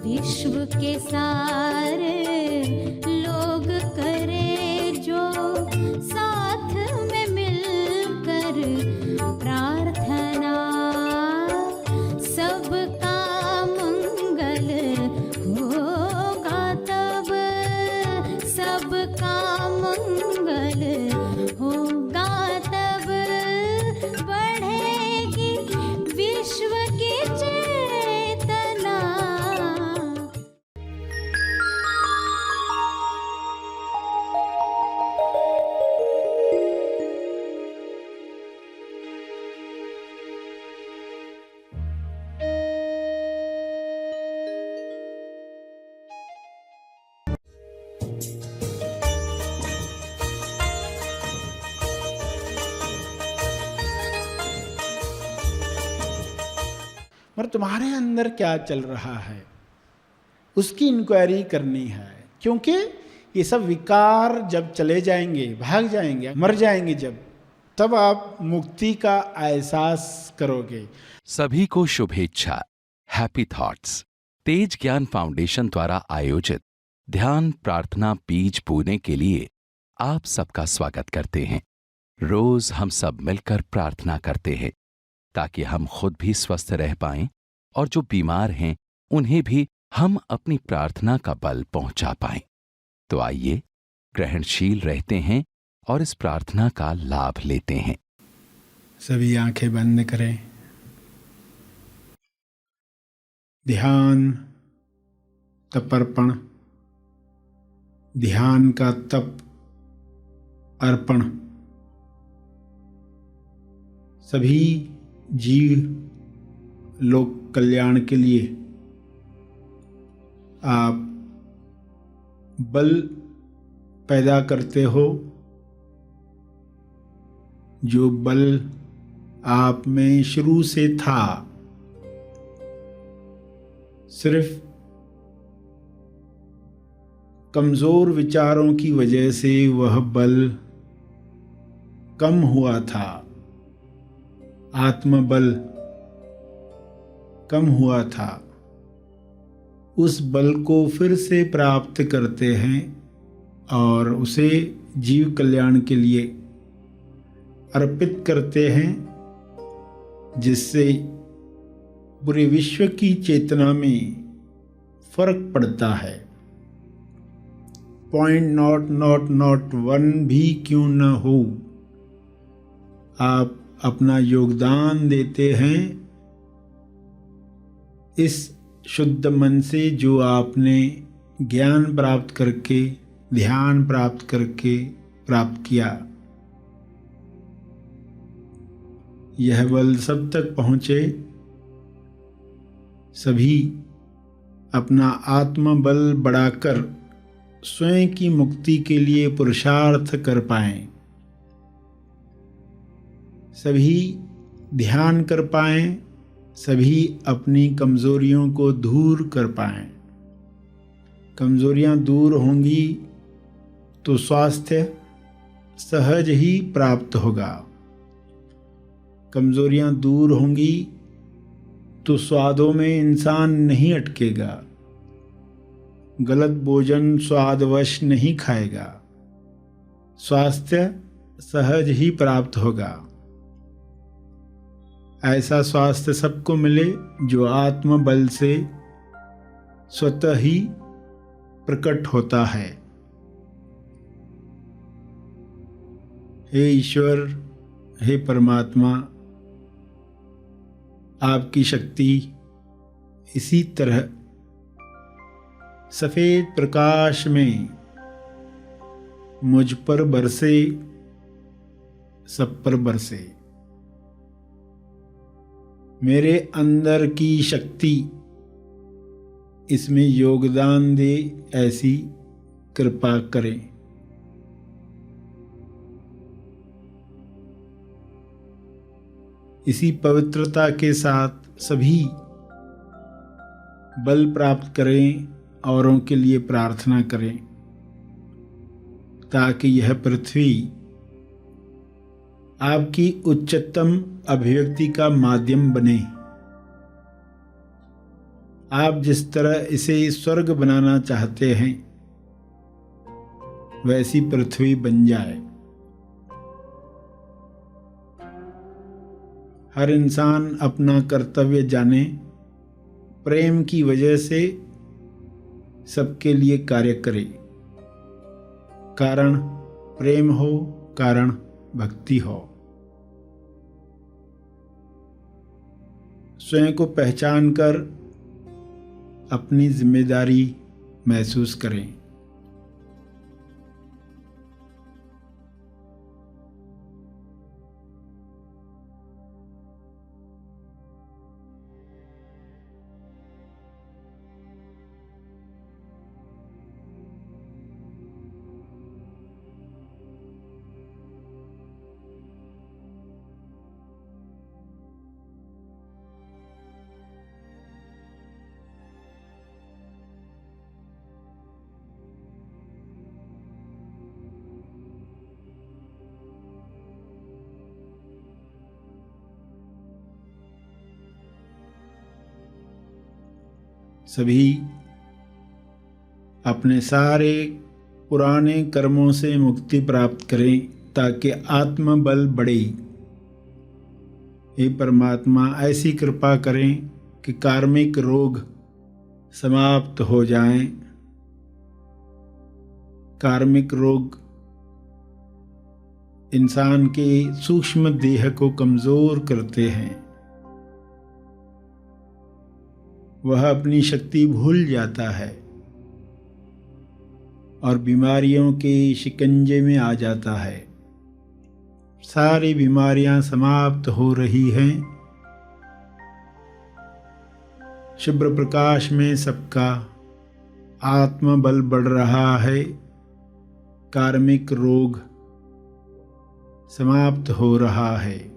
विश्व के सारे लोग करे जो साथ में मिलकर प्रार्थना, सबका मंगल होगा तब, सबका मंगल होगा तब, बढ़ेगी विश्व की चेतना। और तुम्हारे अंदर क्या चल रहा है उसकी इंक्वायरी करनी है, क्योंकि ये सब विकार जब चले जाएंगे, भाग जाएंगे, मर जाएंगे जब, तब आप मुक्ति का एहसास करोगे। सभी को शुभेच्छा। हैप्पी थॉट्स तेज ज्ञान फाउंडेशन द्वारा आयोजित ध्यान प्रार्थना बीज बोने के लिए आप सबका स्वागत करते हैं। रोज हम सब मिलकर प्रार्थना करते हैं ताकि हम खुद भी स्वस्थ रह पाएं और जो बीमार हैं उन्हें भी हम अपनी प्रार्थना का बल पहुंचा पाएं। तो आइए ग्रहणशील रहते हैं और इस प्रार्थना का लाभ लेते हैं। सभी आंखें बंद करें। ध्यान तपर्पण, ध्यान का तप अर्पण। सभी जीव लोक कल्याण के लिए आप बल पैदा करते हो, जो बल आप में शुरू से था। सिर्फ कमजोर विचारों की वजह से वह बल कम हुआ था, आत्मबल कम हुआ था। उस बल को फिर से प्राप्त करते हैं और उसे जीव कल्याण के लिए अर्पित करते हैं, जिससे पूरे विश्व की चेतना में फर्क पड़ता है। .00001 भी क्यों न हो, आप अपना योगदान देते हैं इस शुद्ध मन से, जो आपने ज्ञान प्राप्त करके, ध्यान प्राप्त करके प्राप्त किया। यह बल सब तक पहुँचे, सभी अपना आत्मबल बढ़ाकर स्वयं की मुक्ति के लिए पुरुषार्थ कर पाएं, सभी ध्यान कर पाएं, सभी अपनी कमजोरियों को दूर कर पाएं। कमजोरियां दूर होंगी तो स्वास्थ्य सहज ही प्राप्त होगा। कमजोरियां दूर होंगी तो स्वादों में इंसान नहीं अटकेगा, गलत भोजन स्वादवश नहीं खाएगा, स्वास्थ्य सहज ही प्राप्त होगा। ऐसा स्वास्थ्य सबको मिले जो आत्मबल से स्वतः ही प्रकट होता है। हे ईश्वर, हे परमात्मा, आपकी शक्ति इसी तरह सफेद प्रकाश में मुझ पर बरसे, सब पर बरसे। मेरे अंदर की शक्ति इसमें योगदान दे, ऐसी कृपा करें। इसी पवित्रता के साथ सभी बल प्राप्त करें, औरों के लिए प्रार्थना करें, ताकि यह पृथ्वी आपकी उच्चतम अभिव्यक्ति का माध्यम बने। आप जिस तरह इसे स्वर्ग बनाना चाहते हैं वैसी पृथ्वी बन जाए। हर इंसान अपना कर्तव्य जाने, प्रेम की वजह से सबके लिए कार्य करे। कारण प्रेम हो, कारण भक्ति हो। स्वयं को पहचान कर अपनी जिम्मेदारी महसूस करें। सभी अपने सारे पुराने कर्मों से मुक्ति प्राप्त करें ताकि आत्मबल बढ़े। हे परमात्मा, ऐसी कृपा करें कि कार्मिक रोग समाप्त हो जाएं। कार्मिक रोग इंसान के सूक्ष्म देह को कमजोर करते हैं। वह अपनी शक्ति भूल जाता है और बीमारियों के शिकंजे में आ जाता है। सारी बीमारियां समाप्त हो रही हैं। शुभ्र प्रकाश में सबका आत्मबल बढ़ रहा है। कार्मिक रोग समाप्त हो रहा है।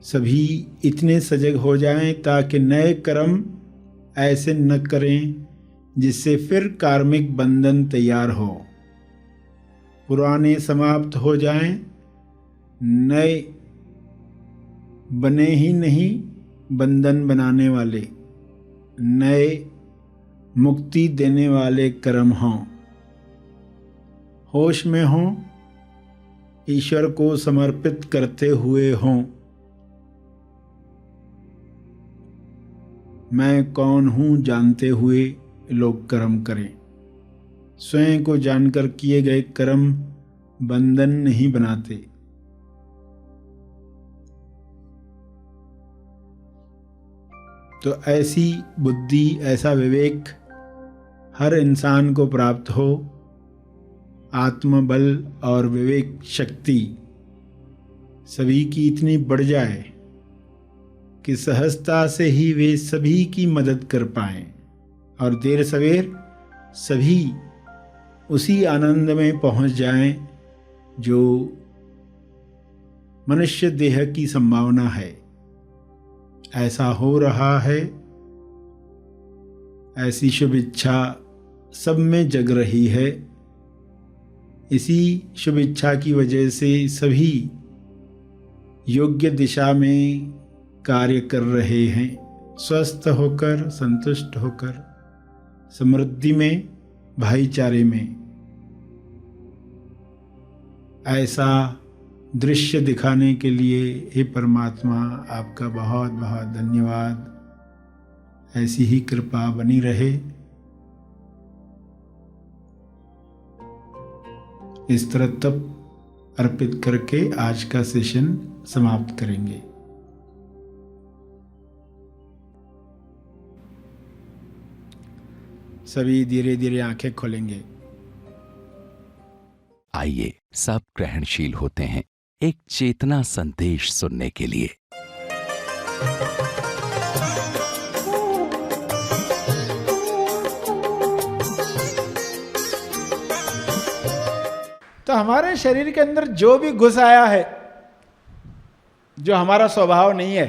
सभी इतने सजग हो जाएं ताकि नए कर्म ऐसे न करें जिससे फिर कार्मिक बंधन तैयार हो। पुराने समाप्त हो जाएं, नए बने ही नहीं बंधन बनाने वाले, नए मुक्ति देने वाले कर्म हों। होश में हों, ईश्वर को समर्पित करते हुए हों। मैं कौन हूँ जानते हुए लोग कर्म करें। स्वयं को जानकर किए गए कर्म बंधन नहीं बनाते। तो ऐसी बुद्धि, ऐसा विवेक हर इंसान को प्राप्त हो। आत्मबल और विवेक शक्ति सभी की इतनी बढ़ जाए कि सहजता से ही वे सभी की मदद कर पाएं और देर सवेर सभी उसी आनंद में पहुंच जाएं जो मनुष्य देह की संभावना है। ऐसा हो रहा है। ऐसी शुभ इच्छा सब में जग रही है। इसी शुभ इच्छा की वजह से सभी योग्य दिशा में कार्य कर रहे हैं, स्वस्थ होकर, संतुष्ट होकर, समृद्धि में, भाईचारे में। ऐसा दृश्य दिखाने के लिए हे परमात्मा आपका बहुत बहुत धन्यवाद। ऐसी ही कृपा बनी रहे। इस तरह तप अर्पित करके आज का सेशन समाप्त करेंगे। सभी धीरे धीरे आंखें खोलेंगे। आइए सब ग्रहणशील होते हैं एक चेतना संदेश सुनने के लिए। तो हमारे शरीर के अंदर जो भी घुस आया है, जो हमारा स्वभाव नहीं है,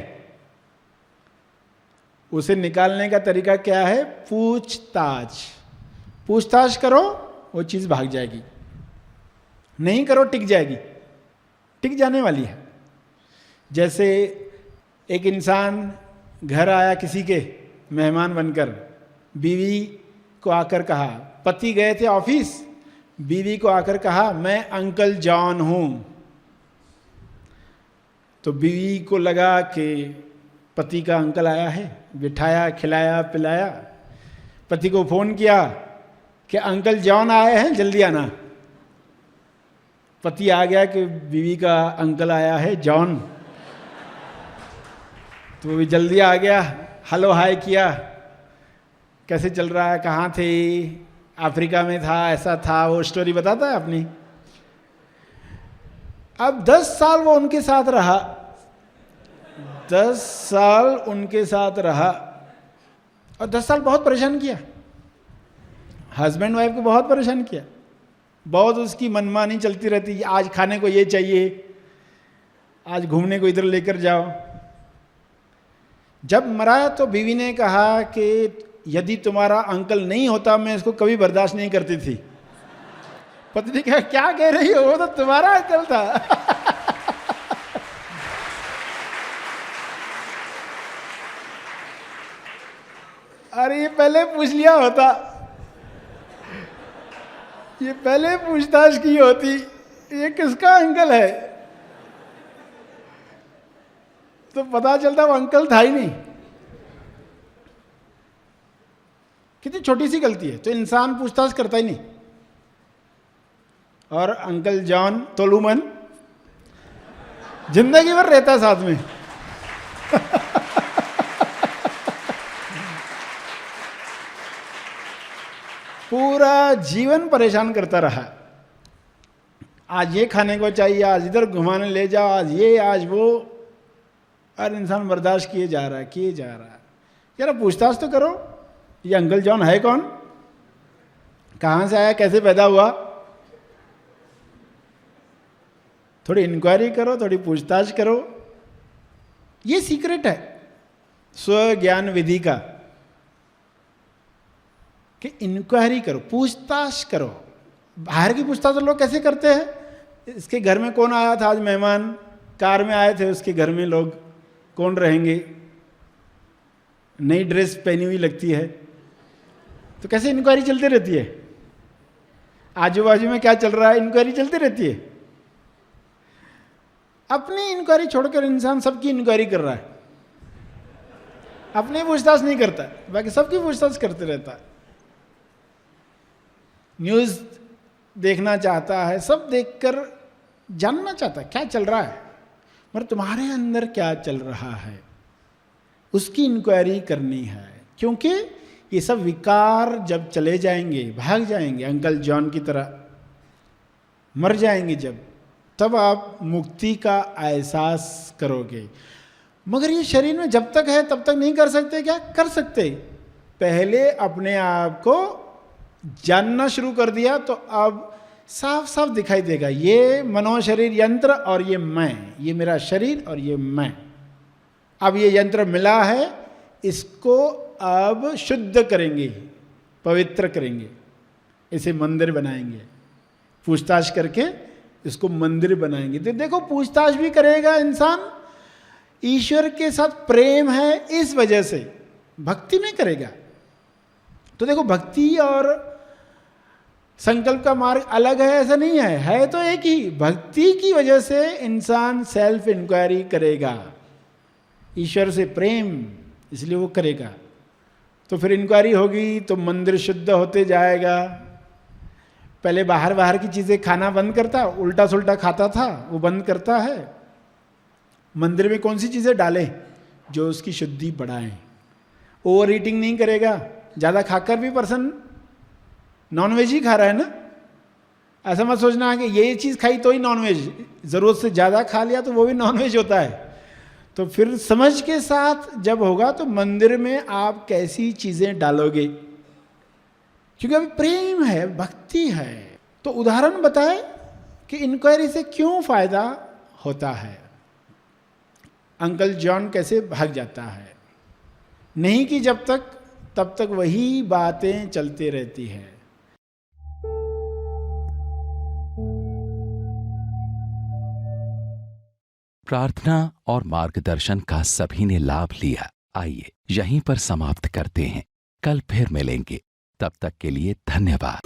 उसे निकालने का तरीका क्या है? पूछताछ। पूछताछ करो, वो चीज भाग जाएगी। नहीं करो, टिक जाएगी, टिक जाने वाली है। जैसे एक इंसान घर आया किसी के मेहमान बनकर, बीवी को आकर कहा, पति गए थे ऑफिस, बीवी को आकर कहा मैं अंकल जॉन हूं। तो बीवी को लगा कि पति का अंकल आया है, बिठाया, खिलाया, पिलाया। पति को फोन किया कि अंकल जॉन आए हैं, जल्दी आना। पति आ गया कि बीवी का अंकल आया है जॉन, तो वो भी जल्दी आ गया, हेलो हाय किया, कैसे चल रहा है, कहाँ थे, अफ्रीका में था, ऐसा था, वो स्टोरी बताता है अपनी। अब 10 साल वो उनके साथ रहा, 10 साल उनके साथ रहा, और 10 साल बहुत परेशान किया, हस्बैंड वाइफ को बहुत परेशान किया। बहुत उसकी मनमानी चलती रहती, आज खाने को ये चाहिए, आज घूमने को इधर लेकर जाओ। जब मरा तो बीवी ने कहा कि यदि तुम्हारा अंकल नहीं होता मैं इसको कभी बर्दाश्त नहीं करती थी। पति ने कहा क्या कह रही हो, वो तो तुम्हारा अंकल था। अरे ये पहले पूछ लिया होता, ये पहले पूछताछ की होती, ये किसका अंकल है, तो पता चलता वो अंकल था ही नहीं। कितनी छोटी सी गलती है, तो इंसान पूछताछ करता ही नहीं। और अंकल जॉन तोलूमन जिंदगी भर रहता है साथ में। पूरा जीवन परेशान करता रहा, आज ये खाने को चाहिए, आज इधर घुमाने ले जाओ, आज ये आज वो, और इंसान बर्दाश्त किए जा रहा है। यार पूछताछ तो करो, ये अंकल जॉन है कौन, कहां से आया, कैसे पैदा हुआ। थोड़ी इंक्वायरी करो, थोड़ी पूछताछ करो। ये सीक्रेट है स्व ज्ञान विधि का, कि इंक्वायरी करो, पूछताछ करो। बाहर की पूछताछ लोग कैसे करते हैं, इसके घर में कौन आया था आज मेहमान, कार में आए थे, उसके घर में लोग कौन रहेंगे, नई ड्रेस पहनी हुई लगती है, तो कैसे इंक्वायरी चलती रहती है। आजू बाजू में क्या चल रहा है, इंक्वायरी चलती रहती है। अपनी इंक्वायरी छोड़कर इंसान सबकी इंक्वायरी कर रहा है, अपनी पूछताछ नहीं करता, बाकी सबकी पूछताछ करते रहता है। न्यूज़ देखना चाहता है, सब देखकर जानना चाहता है क्या चल रहा है, मगर तुम्हारे अंदर क्या चल रहा है उसकी इंक्वायरी करनी है। क्योंकि ये सब विकार जब चले जाएंगे, भाग जाएंगे, अंकल जॉन की तरह मर जाएंगे जब, तब आप मुक्ति का एहसास करोगे। मगर ये शरीर में जब तक है तब तक नहीं कर सकते। क्या कर सकते? पहले अपने आप को जानना शुरू कर दिया तो अब साफ साफ दिखाई देगा, ये मनोशरीर यंत्र और ये मैं, ये मेरा शरीर और ये मैं। अब ये यंत्र मिला है, इसको अब शुद्ध करेंगे, पवित्र करेंगे, इसे मंदिर बनाएंगे, पूछताछ करके इसको मंदिर बनाएंगे। तो देखो पूछताछ भी करेगा इंसान, ईश्वर के साथ प्रेम है इस वजह से, भक्ति में करेगा। तो देखो भक्ति और संकल्प का मार्ग अलग है ऐसा नहीं है तो एक ही। भक्ति की वजह से इंसान सेल्फ इंक्वायरी करेगा, ईश्वर से प्रेम, इसलिए वो करेगा। तो फिर इंक्वायरी होगी तो मंदिर शुद्ध होते जाएगा। पहले बाहर की चीज़ें खाना बंद करता, उल्टा सुल्टा खाता था, वो बंद करता है। मंदिर में कौन सी चीज़ें डालें जो उसकी शुद्धि बढ़ाएं। ओवर ईटिंग नहीं करेगा, ज़्यादा खाकर भी पर्सन नॉनवेज ही खा रहा है ना, ऐसा मत सोचना है कि ये चीज़ खाई तो ही नॉनवेज, ज़रूरत से ज़्यादा खा लिया तो वो भी नॉनवेज होता है। तो फिर समझ के साथ जब होगा तो मंदिर में आप कैसी चीज़ें डालोगे, क्योंकि अभी प्रेम है, भक्ति है। तो उदाहरण बताए कि इंक्वायरी से क्यों फायदा होता है। अंकल जॉन कैसे भाग जाता है, नहीं कि जब तक तब तक वही बातें चलती रहती है। प्रार्थना और मार्गदर्शन का सभी ने लाभ लिया। आइए यहीं पर समाप्त करते हैं, कल फिर मिलेंगे, तब तक के लिए धन्यवाद।